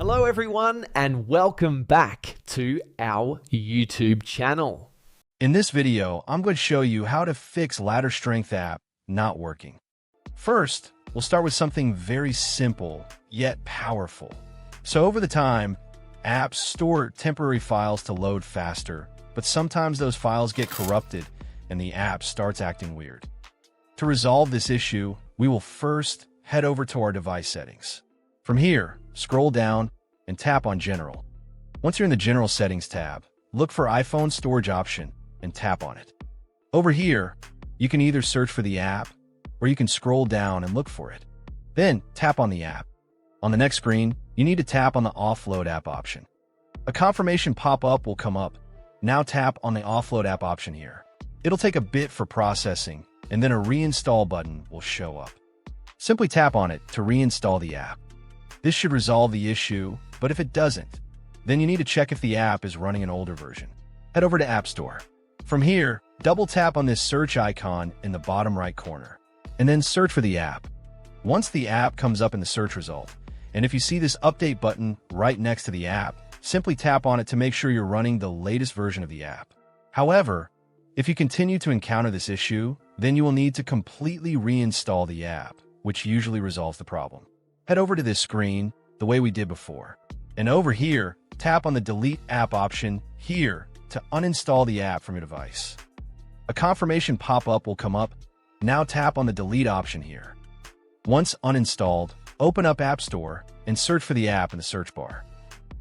Hello everyone and welcome back to our YouTube channel. In this video, I'm going to show you how to fix Ladder Strength app not working. First, we'll start with something very simple, yet powerful. So over the time, apps store temporary files to load faster, but sometimes those files get corrupted and the app starts acting weird. To resolve this issue, we will first head over to our device settings. From here, scroll down and tap on General. Once you're in the General Settings tab, look for iPhone Storage option and tap on it. Over here, you can either search for the app or you can scroll down and look for it. Then tap on the app. On the next screen, you need to tap on the Offload app option. A confirmation pop-up will come up. Now tap on the Offload app option here. It'll take a bit for processing, and then a reinstall button will show up. Simply tap on it to reinstall the app. This should resolve the issue, but if it doesn't, then you need to check if the app is running an older version. Head over to App Store. From here, double tap on this search icon in the bottom right corner, and then search for the app. Once the app comes up in the search result, and if you see this update button right next to the app, simply tap on it to make sure you're running the latest version of the app. However, if you continue to encounter this issue, then you will need to completely reinstall the app, which usually resolves the problem. Head over to this screen the way we did before, and over here, tap on the Delete App option here to uninstall the app from your device. A confirmation pop-up will come up. Now tap on the Delete option here. Once uninstalled, open up App Store and search for the app in the search bar.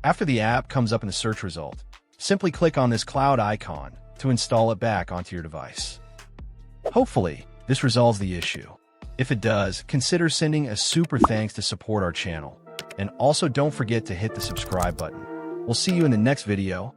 After the app comes up in the search result, simply click on this cloud icon to install it back onto your device. Hopefully, this resolves the issue. If it does, consider sending a super thanks to support our channel. And also don't forget to hit the subscribe button. We'll see you in the next video.